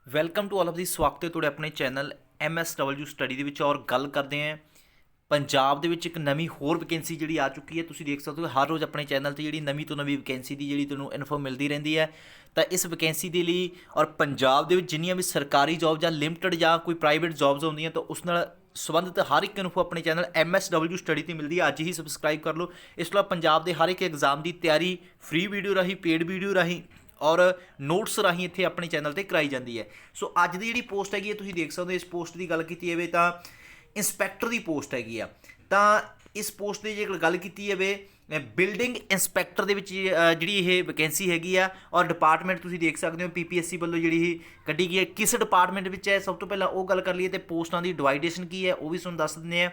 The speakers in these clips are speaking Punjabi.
Welcome to all of the ਸਵਾਗਤ ਹੈ ਤੁਹਾਡੇ ਆਪਣੇ ਚੈਨਲ MSW ਸਟੱਡੀ ਦੇ ਵਿੱਚ। ਔਰ ਗੱਲ ਕਰਦੇ ਹਾਂ ਪੰਜਾਬ ਦੇ ਵਿੱਚ ਇੱਕ ਨਵੀਂ ਹੋਰ ਵੈਕੈਂਸੀ ਜਿਹੜੀ ਆ ਚੁੱਕੀ ਹੈ। ਤੁਸੀਂ ਦੇਖ ਸਕਦੇ ਹੋ ਹਰ ਰੋਜ਼ ਆਪਣੇ ਚੈਨਲ ਤੇ ਜਿਹੜੀ ਨਵੀਂ ਤੋਂ ਨਵੀਂ ਵੈਕੈਂਸੀ ਦੀ ਜਿਹੜੀ ਤੁਹਾਨੂੰ ਇਨਫੋ ਮਿਲਦੀ ਰਹਿੰਦੀ ਹੈ। ਤਾਂ ਇਸ ਵੈਕੈਂਸੀ ਦੇ ਲਈ ਔਰ ਪੰਜਾਬ ਦੇ ਵਿੱਚ ਜਿੰਨੀਆਂ ਵੀ ਸਰਕਾਰੀ ਜੌਬ ਜਾਂ ਲਿਮਟਿਡ ਜਾਂ ਕੋਈ ਪ੍ਰਾਈਵੇਟ ਜੌਬਸ ਹੁੰਦੀਆਂ ਤਾਂ ਉਸ ਨਾਲ ਸੰਬੰਧਿਤ ਹਰ ਇੱਕ ਇਨਫੋ ਆਪਣੇ ਚੈਨਲ MSW ਸਟੱਡੀ ਤੇ ਮਿਲਦੀ ਹੈ। ਅੱਜ ਹੀ ਸਬਸਕ੍ਰਾਈਬ ਕਰ ਲਓ। ਇਸ ਤੋਂ ਇਲਾਵਾ ਪੰਜਾਬ ਦੇ ਹਰ ਇੱਕ ਐਗਜ਼ਾਮ ਦੀ ਤਿਆਰੀ ਫ੍ਰੀ ਵੀਡੀਓ ਰਾਹੀਂ, ਪੇਡ ਵੀਡੀਓ ਰਾਹੀਂ ਔਰ ਨੋਟਸ ਰਾਹੀਂ ਇੱਥੇ ਆਪਣੇ ਚੈਨਲ ਤੇ ਕਰਾਈ ਜਾਂਦੀ ਹੈ। ਸੋ ਅੱਜ ਦੀ ਜਿਹੜੀ ਪੋਸਟ ਹੈਗੀ ਹੈ ਤੁਸੀਂ ਦੇਖ ਸਕਦੇ ਹੋ। ਇਸ ਪੋਸਟ ਦੀ ਗੱਲ ਕੀਤੀ ਜਾਵੇ ਤਾਂ ਇੰਸਪੈਕਟਰ ਦੀ ਪੋਸਟ ਹੈਗੀ ਆ। ਤਾਂ ਇਸ ਪੋਸਟ ਦੀ ਜੇ ਗੱਲ ਕੀਤੀ ਜਾਵੇ ਬਿਲਡਿੰਗ ਇੰਸਪੈਕਟਰ ਦੇ ਵਿੱਚ ਜਿਹੜੀ ਇਹ ਵੈਕੈਂਸੀ ਹੈਗੀ ਆ। ਔਰ ਡਿਪਾਰਟਮੈਂਟ ਤੁਸੀਂ ਦੇਖ ਸਕਦੇ ਹੋ PPSC ਵੱਲੋਂ ਜਿਹੜੀ ਇਹ ਕੱਢੀ ਗਈ ਹੈ। ਕਿਸ ਡਿਪਾਰਟਮੈਂਟ ਵਿੱਚ ਹੈ ਸਭ ਤੋਂ ਪਹਿਲਾਂ ਉਹ ਗੱਲ ਕਰ ਲਈਏ। ਅਤੇ ਪੋਸਟਾਂ ਦੀ ਡਿਵਾਈਡੇਸ਼ਨ ਕੀ ਹੈ ਉਹ ਵੀ ਤੁਹਾਨੂੰ ਦੱਸ ਦਿੰਦੇ ਆ।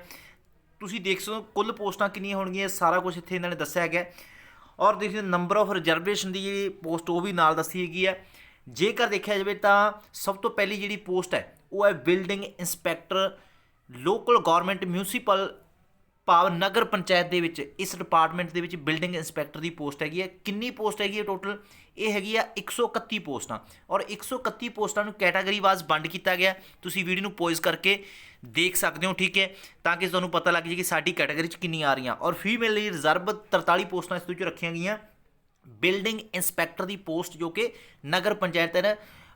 ਤੁਸੀਂ ਦੇਖ ਸਕਦੇ ਹੋ ਕੁੱਲ ਪੋਸਟਾਂ ਕਿੰਨੀਆਂ ਹੋਣਗੀਆਂ, ਸਾਰਾ ਕੁਝ ਇੱਥੇ ਇਹਨਾਂ ਨੇ ਦੱਸਿਆ ਹੈਗਾ। ਔਰ ਦੇਖੋ ਨੰਬਰ ਆਫ ਰਿਜ਼ਰਵੇਸ਼ਨ ਦੀ ਜਿਹੜੀ ਪੋਸਟ ਉਹ ਵੀ ਨਾਲ ਦੱਸੀ ਹੈਗੀ ਹੈ। ਜੇਕਰ ਦੇਖਿਆ ਜਾਵੇ ਤਾਂ ਸਭ ਤੋਂ ਪਹਿਲੀ ਜਿਹੜੀ ਪੋਸਟ ਹੈ ਉਹ ਹੈ building inspector local government municipal ਭਾਵ ਨਗਰ ਪੰਚਾਇਤ ਦੇ ਵਿੱਚ। ਇਸ ਡਿਪਾਰਟਮੈਂਟ ਦੇ ਵਿੱਚ ਬਿਲਡਿੰਗ ਇੰਸਪੈਕਟਰ ਦੀ ਪੋਸਟ ਹੈਗੀ ਹੈ। ਕਿੰਨੀ ਪੋਸਟ ਹੈਗੀ ਹੈ ਟੋਟਲ? ਇਹ ਹੈਗੀ ਆ 131 ਪੋਸਟਾਂ। ਔਰ 131 ਪੋਸਟਾਂ ਨੂੰ ਕੈਟਾਗਰੀ ਵਾਈਜ਼ ਵੰਡ ਕੀਤਾ ਗਿਆ। ਤੁਸੀਂ ਵੀਡੀਓ ਨੂੰ ਪੌਜ਼ ਕਰਕੇ ਦੇਖ ਸਕਦੇ ਹੋ, ਠੀਕ ਹੈ, ਤਾਂ ਕਿ ਤੁਹਾਨੂੰ ਪਤਾ ਲੱਗ ਜਾਏ ਕਿ ਸਾਡੀ ਕੈਟਾਗਰੀ 'ਚ ਕਿੰਨੀ ਆ ਰਹੀਆਂ। ਔਰ ਫੀਮੇਲ ਲਈ ਰਿਜ਼ਰਵ 43 ਪੋਸਟਾਂ ਇਸ ਵਿੱਚ ਰੱਖੀਆਂ ਗਈਆਂ। ਬਿਲਡਿੰਗ ਇੰਸਪੈਕਟਰ ਦੀ ਪੋਸਟ ਜੋ ਕਿ ਨਗਰ ਪੰਚਾਇਤ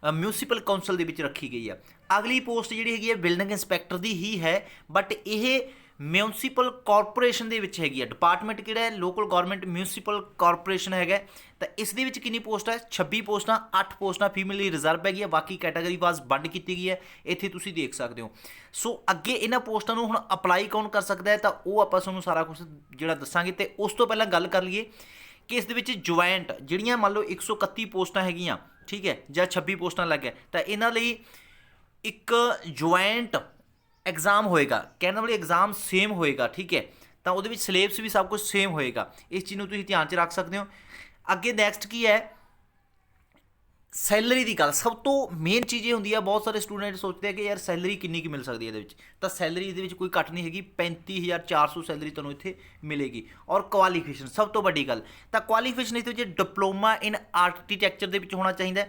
ਮਿਊਨਸੀਪਲ ਕਾਉਂਸਲ ਦੇ ਵਿੱਚ ਰੱਖੀ ਗਈ ਆ। ਅਗਲੀ ਪੋਸਟ ਜਿਹੜੀ ਹੈਗੀ ਹੈ ਬਿਲਡਿੰਗ ਇੰਸਪੈਕਟਰ ਦੀ ਹੀ ਹੈ, ਬਟ ਇਹ ਮਿਊਨਸੀਪਲ ਕਾਰਪੋਰੇਸ਼ਨ ਦੇ ਵਿੱਚ ਹੈਗੀ ਆ। ਡਿਪਾਰਟਮੈਂਟ ਕਿਹੜਾ ਹੈ? ਲੋਕਲ ਗੌਰਮੈਂਟ ਮਿਊਨਸੀਪਲ ਕਾਰਪੋਰੇਸ਼ਨ ਹੈਗਾ। ਤਾਂ ਇਸ ਦੇ ਵਿੱਚ ਕਿੰਨੀ ਪੋਸਟ ਹੈ? 26 ਪੋਸਟਾਂ। 8 ਪੋਸਟਾਂ ਫੀਮੇਲ ਲਈ ਰਿਜ਼ਰਵ ਹੈਗੀ ਆ, ਬਾਕੀ ਕੈਟਾਗਰੀ ਵਾਈਜ਼ ਵੰਡ ਕੀਤੀ ਗਈ ਹੈ। ਇੱਥੇ ਤੁਸੀਂ ਦੇਖ ਸਕਦੇ ਹੋ। ਸੋ ਅੱਗੇ ਇਹਨਾਂ ਪੋਸਟਾਂ ਨੂੰ ਹੁਣ ਅਪਲਾਈ ਕੌਣ ਕਰ ਸਕਦਾ ਹੈ ਤਾਂ ਉਹ ਆਪਾਂ ਤੁਹਾਨੂੰ ਸਾਰਾ ਕੁਝ ਜਿਹੜਾ ਦੱਸਾਂਗੇ। ਅਤੇ ਉਸ ਤੋਂ ਪਹਿਲਾਂ ਗੱਲ ਕਰ ਲਈਏ ਕਿ ਇਸ ਦੇ ਵਿੱਚ ਜੁਆਇੰਟ ਜਿਹੜੀਆਂ ਮੰਨ ਲਓ 131 ਪੋਸਟਾਂ ਹੈਗੀਆਂ, ਠੀਕ ਹੈ, ਜਾਂ 26 ਪੋਸਟਾਂ ਲੱਗ ਹੈ, ਤਾਂ ਇਹਨਾਂ ਲਈ ਇੱਕ ਜੁਆਇੰਟ ਐਗਜ਼ਾਮ ਹੋਏਗਾ। ਕਹਿਣ ਵਾਲੀ ਐਗਜ਼ਾਮ ਸੇਮ ਹੋਏਗਾ, ਠੀਕ ਹੈ। ਤਾਂ ਉਹਦੇ ਵਿੱਚ ਸਿਲੇਬਸ ਵੀ ਸਭ ਕੁਝ ਸੇਮ ਹੋਏਗਾ। ਇਸ ਚੀਜ਼ ਨੂੰ ਤੁਸੀਂ ਧਿਆਨ 'ਚ ਰੱਖ ਸਕਦੇ ਹੋ। ਅੱਗੇ ਨੈਕਸਟ ਕੀ ਹੈ? ਸੈਲਰੀ ਦੀ ਗੱਲ ਸਭ ਤੋਂ ਮੇਨ ਚੀਜ਼ ਇਹ ਹੁੰਦੀ ਆ। ਬਹੁਤ ਸਾਰੇ ਸਟੂਡੈਂਟ ਸੋਚਦੇ ਆ ਕਿ ਯਾਰ ਸੈਲਰੀ ਕਿੰਨੀ ਕੁ ਮਿਲ ਸਕਦੀ ਹੈ ਇਹਦੇ ਵਿੱਚ। ਤਾਂ ਸੈਲਰੀ ਇਹਦੇ ਵਿੱਚ ਕੋਈ ਘੱਟ ਨਹੀਂ ਹੈਗੀ। 35,400 ਸੈਲਰੀ ਤੁਹਾਨੂੰ ਇੱਥੇ ਮਿਲੇਗੀ। ਔਰ ਕੁਆਲੀਫਿਕੇਸ਼ਨ ਸਭ ਤੋਂ ਵੱਡੀ ਗੱਲ, ਤਾਂ ਕੁਆਲੀਫਿਕੇਸ਼ਨ ਇਹਦੇ ਵਿੱਚ ਡਿਪਲੋਮਾ ਇਨ ਆਰਕੀਟੈਕਚਰ ਦੇ ਵਿੱਚ ਹੋਣਾ ਚਾਹੀਦਾ,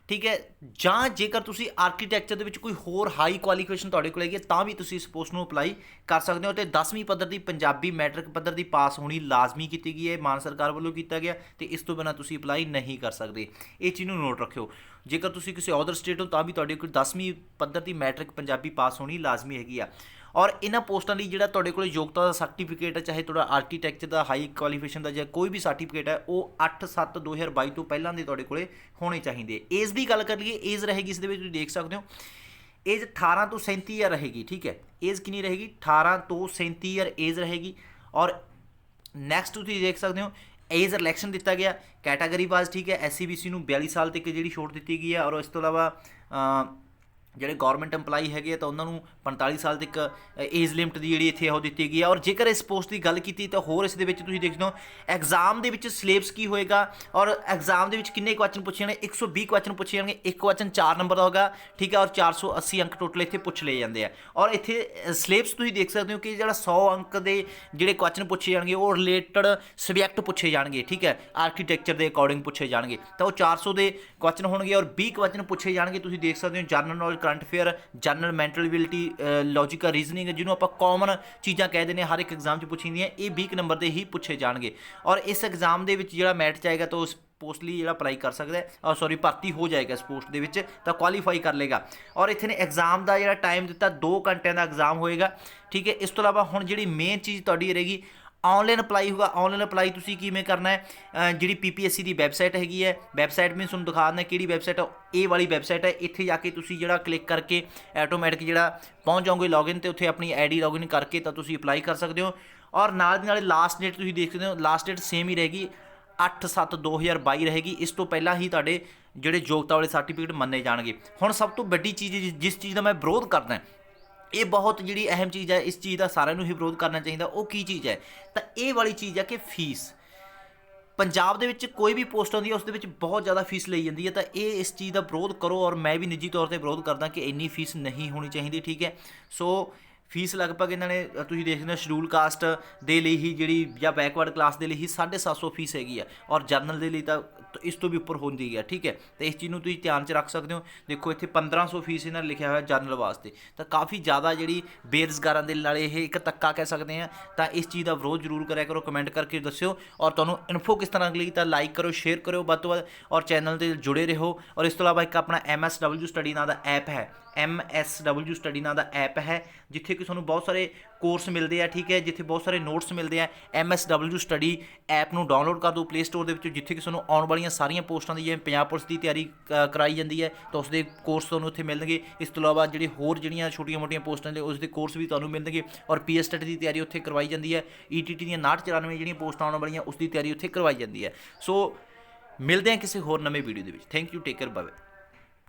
ਠੀਕ ਹੈ। ਜਾਂ ਜੇਕਰ ਤੁਸੀਂ ਆਰਕੀਟੈਕਚਰ ਦੇ ਵਿੱਚ ਕੋਈ ਹੋਰ ਹਾਈ ਕੁਆਲੀਫਿਕੇਸ਼ਨ ਤੁਹਾਡੇ ਕੋਲ ਹੈਗੀ ਹੈ ਤਾਂ ਵੀ ਤੁਸੀਂ ਇਸ ਪੋਸਟ ਨੂੰ ਅਪਲਾਈ ਕਰ ਸਕਦੇ ਹੋ। ਅਤੇ 10ਵੀਂ ਪੱਧਰ ਦੀ ਪੰਜਾਬੀ ਮੈਟ੍ਰਿਕ ਪੱਧਰ ਦੀ ਪਾਸ ਹੋਣੀ ਲਾਜ਼ਮੀ ਕੀਤੀ ਗਈ ਹੈ, ਮਾਨ ਸਰਕਾਰ ਵੱਲੋਂ ਕੀਤਾ ਗਿਆ। ਅਤੇ ਇਸ ਤੋਂ ਬਿਨਾਂ ਤੁਸੀਂ ਅਪਲਾਈ ਨਹੀਂ ਕਰ ਸਕਦੇ। ਇਹ ਚੀਜ਼ ਨੂੰ ਨੋਟ ਰੱਖਿਓ। ਜੇਕਰ ਤੁਸੀਂ ਕਿਸੇ ਅਦਰ ਸਟੇਟ ਹੋ ਤਾਂ ਵੀ ਤੁਹਾਡੇ ਕੋਲ 10ਵੀਂ ਪੱਧਰ ਦੀ ਮੈਟ੍ਰਿਕ ਪੰਜਾਬੀ ਪਾਸ ਹੋਣੀ ਲਾਜ਼ਮੀ ਹੈਗੀ ਆ। ਔਰ ਇਹਨਾਂ ਪੋਸਟਾਂ ਲਈ ਜਿਹੜਾ ਤੁਹਾਡੇ ਕੋਲ ਯੋਗਤਾ ਦਾ ਸਰਟੀਫਿਕੇਟ ਹੈ, ਚਾਹੇ ਤੁਹਾਡਾ ਆਰਕੀਟੈਕਚਰ ਦਾ ਹਾਈ ਕੁਆਲੀਫਿਕੇਸ਼ਨ ਦਾ ਜਾਂ ਕੋਈ ਵੀ ਸਰਟੀਫਿਕੇਟ ਹੈ, ਉਹ 8/7/2022 ਤੋਂ ਪਹਿਲਾਂ ਦੇ ਤੁਹਾਡੇ ਕੋਲ ਹੋਣੇ ਚਾਹੀਦੇ। ਏਜ ਦੀ ਗੱਲ ਕਰ ਲਈਏ, ਏਜ ਰਹੇਗੀ ਇਸ ਦੇ ਵਿੱਚ ਤੁਸੀਂ ਦੇਖ ਸਕਦੇ ਹੋ ਏਜ 18 ਤੋਂ 37 ਈਅਰ ਰਹੇਗੀ, ਠੀਕ ਹੈ। ਏਜ ਕਿੰਨੀ ਰਹੇਗੀ? 18 ਤੋਂ 37 ਈਅਰ ਏਜ ਰਹੇਗੀ। ਔਰ ਨੈਕਸਟ ਤੁਸੀਂ ਦੇਖ ਸਕਦੇ ਹੋ ਏਜ ਰਿਲੈਕਸ਼ਨ ਦਿੱਤਾ ਗਿਆ ਕੈਟਾਗਰੀ ਵਾਈਜ਼, ਠੀਕ ਹੈ। SC BC ਨੂੰ 42 ਸਾਲ ਤੱਕ ਜਿਹੜੀ ਛੋਟ ਦਿੱਤੀ ਗਈ ਹੈ। ਔਰ ਇਸ ਤੋਂ ਇਲਾਵਾ ਜਿਹੜੇ ਗੌਰਮੈਂਟ ਇੰਪਲਾਈ ਹੈਗੇ ਆ ਤਾਂ ਉਹਨਾਂ ਨੂੰ 45 ਸਾਲ ਤੱਕ ਏਜ ਲਿਮਟ ਦੀ ਜਿਹੜੀ ਇੱਥੇ ਉਹ ਦਿੱਤੀ ਗਈ ਹੈ। ਔਰ ਜੇਕਰ ਇਸ ਪੋਸਟ ਦੀ ਗੱਲ ਕੀਤੀ ਤਾਂ ਹੋਰ ਇਸ ਦੇ ਵਿੱਚ ਤੁਸੀਂ ਦੇਖਦੇ ਹੋ ਐਗਜ਼ਾਮ ਦੇ ਵਿੱਚ ਸਿਲੇਬਸ ਕੀ ਹੋਏਗਾ। ਔਰ ਐਗਜ਼ਾਮ ਦੇ ਵਿੱਚ ਕਿੰਨੇ ਕੁਐਸਚਨ ਪੁੱਛੇ ਜਾਣਗੇ? 120 ਕੁਐਸਚਨ ਪੁੱਛੇ ਜਾਣਗੇ। ਇੱਕ ਕੁਐਸਚਨ 4 ਨੰਬਰ ਦਾ ਹੋਗਾ, ਠੀਕ ਹੈ। ਔਰ 480 ਅੰਕ ਟੋਟਲ ਇੱਥੇ ਪੁੱਛ ਲਏ ਜਾਂਦੇ ਆ। ਔਰ ਇੱਥੇ ਸਿਲੇਬਸ ਤੁਸੀਂ ਦੇਖ ਸਕਦੇ ਹੋ ਕਿ ਜਿਹੜਾ 100 ਅੰਕ ਦੇ ਜਿਹੜੇ ਕੁਐਸਚਨ ਪੁੱਛੇ ਜਾਣਗੇ ਉਹ ਰਿਲੇਟਡ ਸਬਜੈਕਟ ਪੁੱਛੇ ਜਾਣਗੇ, ਠੀਕ ਹੈ। ਆਰਕੀਟੈਕਚਰ ਦੇ ਅਕੋਰਡਿੰਗ ਪੁੱਛੇ ਜਾਣਗੇ ਤਾਂ ਉਹ 400 ਦੇ ਕੁਐਸਚਨ ਹੋਣਗੇ। ਔਰ 20 ਕੁਐਸਚਨ ਪੁੱਛੇ ਜਾਣਗੇ ਤੁਸੀਂ ਦੇਖ ਸਕਦੇ ਹੋ general knowledge, current affair, general mental ability, logical reasoning, ਜਿਹਨੂੰ ਆਪਾਂ ਕਾਮਨ ਚੀਜ਼ਾਂ ਕਹਿ ਦਿੰਦੇ ਹਾਂ, ਹਰ ਇੱਕ ਐਗਜ਼ਾਮ 'ਚ ਪੁੱਛੀਆਂ। ਇਹ 20 ਨੰਬਰ ਦੇ ਹੀ ਪੁੱਛੇ ਜਾਣਗੇ। ਔਰ ਇਸ ਐਗਜ਼ਾਮ ਦੇ ਵਿੱਚ ਜਿਹੜਾ ਮੈਰਿਟ 'ਚ ਆਏਗਾ ਤਾਂ ਉਸ ਪੋਸਟ ਲਈ ਜਿਹੜਾ ਅਪਲਾਈ ਕਰ ਸਕਦਾ ਹੈ, ਸੌਰੀ ਭਰਤੀ ਹੋ ਜਾਏਗਾ ਇਸ ਪੋਸਟ ਦੇ ਵਿੱਚ, ਤਾਂ ਕੁਆਲੀਫਾਈ ਕਰ ਲੇਗਾ। ਔਰ ਇੱਥੇ ਨੇ ਐਗਜ਼ਾਮ ਦਾ ਜਿਹੜਾ ਟਾਈਮ ਦਿੱਤਾ 2 ਘੰਟਿਆਂ ਦਾ ਐਗਜ਼ਾਮ ਹੋਏਗਾ, ਠੀਕ ਹੈ। ਇਸ ਤੋਂ ਇਲਾਵਾ ਹੁਣ ਜਿਹੜੀ ਮੇਨ ਚੀਜ਼ ਤੁਹਾਡੀ ਰਹੇਗੀ ਔਨਲਾਈਨ ਅਪਲਾਈ ਹੋਊਗਾ। ਔਨਲਾਈਨ ਅਪਲਾਈ ਤੁਸੀਂ ਕਿਵੇਂ ਕਰਨਾ ਹੈ? ਜਿਹੜੀ PPSC ਦੀ ਵੈਬਸਾਈਟ ਹੈਗੀ ਹੈ, ਵੈਬਸਾਈਟ ਮੈਂ ਤੁਹਾਨੂੰ ਦਿਖਾ ਦਿੰਦਾ ਕਿਹੜੀ ਵੈਬਸਾਈਟ ਹੈ। ਇਹ ਵਾਲੀ ਵੈਬਸਾਈਟ ਹੈ। ਇੱਥੇ ਜਾ ਕੇ ਤੁਸੀਂ ਜਿਹੜਾ ਕਲਿੱਕ ਕਰਕੇ ਆਟੋਮੈਟਿਕ ਜਿਹੜਾ ਪਹੁੰਚ ਜਾਓਗੇ ਲੌਗਇਨ, ਅਤੇ ਉੱਥੇ ਆਪਣੀ ID ਲੌਗਇਨ ਕਰਕੇ ਤਾਂ ਤੁਸੀਂ ਅਪਲਾਈ ਕਰ ਸਕਦੇ ਹੋ। ਔਰ ਨਾਲ ਦੀ ਨਾਲ ਲਾਸਟ ਡੇਟ ਤੁਸੀਂ ਦੇਖ ਸਕਦੇ ਹੋ, ਲਾਸਟ ਡੇਟ ਸੇਮ ਹੀ ਰਹੇਗੀ, 8/7/2022 ਰਹੇਗੀ। ਇਸ ਤੋਂ ਪਹਿਲਾਂ ਹੀ ਤੁਹਾਡੇ ਜਿਹੜੇ ਯੋਗਤਾ ਵਾਲੇ ਸਰਟੀਫਿਕੇਟ ਮੰਨੇ ਜਾਣਗੇ। ਹੁਣ ਸਭ ਤੋਂ ਵੱਡੀ ਚੀਜ਼ ਜਿਸ ਚੀਜ਼ ਦਾ ਮੈਂ ਵਿਰੋਧ ਕਰਦਾ, ਇਹ ਬਹੁਤ ਜਿਹੜੀ ਅਹਿਮ ਚੀਜ਼ ਹੈ, ਇਸ ਚੀਜ਼ ਦਾ ਸਾਰਿਆਂ ਨੂੰ ਹੀ ਵਿਰੋਧ ਕਰਨਾ ਚਾਹੀਦਾ। ਉਹ ਕੀ ਚੀਜ਼ ਹੈ? ਤਾਂ ਇਹ ਵਾਲੀ ਚੀਜ਼ ਹੈ ਕਿ ਫੀਸ। ਪੰਜਾਬ ਦੇ ਵਿੱਚ ਕੋਈ ਵੀ ਪੋਸਟ ਆਉਂਦੀ ਹੈ ਉਸ ਦੇ ਵਿੱਚ ਬਹੁਤ ਜ਼ਿਆਦਾ ਫੀਸ ਲਈ ਜਾਂਦੀ ਹੈ। ਤਾਂ ਇਹ ਇਸ ਚੀਜ਼ ਦਾ ਵਿਰੋਧ ਕਰੋ। ਔਰ ਮੈਂ ਵੀ ਨਿੱਜੀ ਤੌਰ 'ਤੇ ਵਿਰੋਧ ਕਰਦਾ ਕਿ ਇੰਨੀ ਫੀਸ ਨਹੀਂ ਹੋਣੀ ਚਾਹੀਦੀ, ਠੀਕ ਹੈ। ਸੋ ਫੀਸ ਲਗਭਗ ਇਹਨਾਂ ਨੇ ਤੁਸੀਂ ਦੇਖ ਸਕਦੇ ਹੋ ਸ਼ਡਿਊਲ ਕਾਸਟ ਦੇ ਲਈ ਹੀ ਜਿਹੜੀ ਜਾਂ ਬੈਕਵਰਡ ਕਲਾਸ ਦੇ ਲਈ ਹੀ 750 ਫੀਸ ਹੈਗੀ ਆ, ਔਰ ਜਰਨਲ ਦੇ ਲਈ ਤਾਂ ਇਸ ਤੋਂ ਵੀ ਉੱਪਰ ਹੁੰਦੀ ਹੈ, ਠੀਕ ਹੈ। ਤੇ ਇਸ ਚੀਜ਼ ਨੂੰ ਤੁਸੀਂ ਧਿਆਨ 'ਚ ਰੱਖ ਸਕਦੇ ਹੋ। ਦੇਖੋ ਇੱਥੇ 1500 ਫੀਸ ਇਹਨਾਂ ਨੇ ਲਿਖਿਆ ਹੋਇਆ ਜਰਨਲ ਵਾਸਤੇ, ਤਾਂ ਕਾਫੀ ਜ਼ਿਆਦਾ ਜਿਹੜੀ ਬੇਰੁਜ਼ਗਾਰਾਂ ਦੇ ਨਾਲ ਇਹ ਇੱਕ ਧੱਕਾ ਕਹਿ ਸਕਦੇ ਹਾਂ। ਤਾਂ ਇਸ ਚੀਜ਼ ਦਾ ਵਿਰੋਧ ਜ਼ਰੂਰ ਕਰਿਆ ਕਰੋ, ਕਮੈਂਟ ਕਰਕੇ ਦੱਸਿਓ। ਔਰ ਤੁਹਾਨੂੰ ਇਨਫੋ ਕਿਸ ਤਰ੍ਹਾਂ ਲੱਗੀ ਤਾਂ ਲਾਈਕ ਕਰੋ, ਸ਼ੇਅਰ ਕਰਿਓ ਵੱਧ ਤੋਂ ਵੱਧ, ਔਰ ਚੈਨਲ 'ਤੇ ਜੁੜੇ ਰਹੋ। ਔਰ ਇਸ ਤੋਂ ਇਲਾਵਾ ਇੱਕ ਆਪਣਾ MSW ਸਟੱਡੀ ਨਾਂ ਦਾ ਐਪ ਹੈ, MSW ਸਟੱਡੀ ਨਾਂ ਦਾ ਐਪ ਹੈ, ਜਿੱਥੇ ਕਿ ਤੁਹਾਨੂੰ ਬਹੁਤ ਸਾਰੇ ਕੋਰਸ ਮਿਲਦੇ ਆ, ਠੀਕ ਹੈ, ਜਿੱਥੇ ਬਹੁਤ ਸਾਰੇ ਨੋਟਸ ਮਿਲਦੇ ਆ। MSW ਸਟੱਡੀ ਐਪ ਨੂੰ ਡਾਊਨਲੋਡ ਕਰ ਦਿਓ ਪਲੇ ਸਟੋਰ ਦੇ ਵਿੱਚੋਂ, ਜਿੱਥੇ ਕਿ ਤੁਹਾਨੂੰ ਆਉਣ ਵਾਲੀਆਂ ਸਾਰੀਆਂ ਪੋਸਟਾਂ ਦੀ, ਜਿਵੇਂ ਪੰਜਾਬ ਪੁਲਿਸ ਦੀ ਤਿਆਰੀ ਕਰਾਈ ਜਾਂਦੀ ਹੈ ਤਾਂ ਉਸ ਦੇ ਕੋਰਸ ਤੁਹਾਨੂੰ ਉੱਥੇ ਮਿਲਣਗੇ। ਇਸ ਤੋਂ ਇਲਾਵਾ ਜਿਹੜੀ ਹੋਰ ਜਿਹੜੀਆਂ ਛੋਟੀਆਂ ਮੋਟੀਆਂ ਪੋਸਟਾਂ ਨੇ ਉਸ ਦੇ ਕੋਰਸ ਵੀ ਤੁਹਾਨੂੰ ਮਿਲਣਗੇ। ਔਰ PSTET ਦੀ ਤਿਆਰੀ ਉੱਥੇ ਕਰਵਾਈ ਜਾਂਦੀ ਹੈ। ETT ਦੀਆਂ 5994 ਜਿਹੜੀਆਂ ਪੋਸਟਾਂ ਆਉਣ ਵਾਲੀਆਂ ਉਸ ਦੀ ਤਿਆਰੀ ਉੱਥੇ ਕਰਵਾਈ ਜਾਂਦੀ ਹੈ। ਸੋ ਮਿਲਦੇ ਹਾਂ ਕਿਸੇ ਹੋਰ ਨਵੇਂ ਵੀਡੀਓ ਦੇ ਵਿੱਚ। Thank you, take care, bye.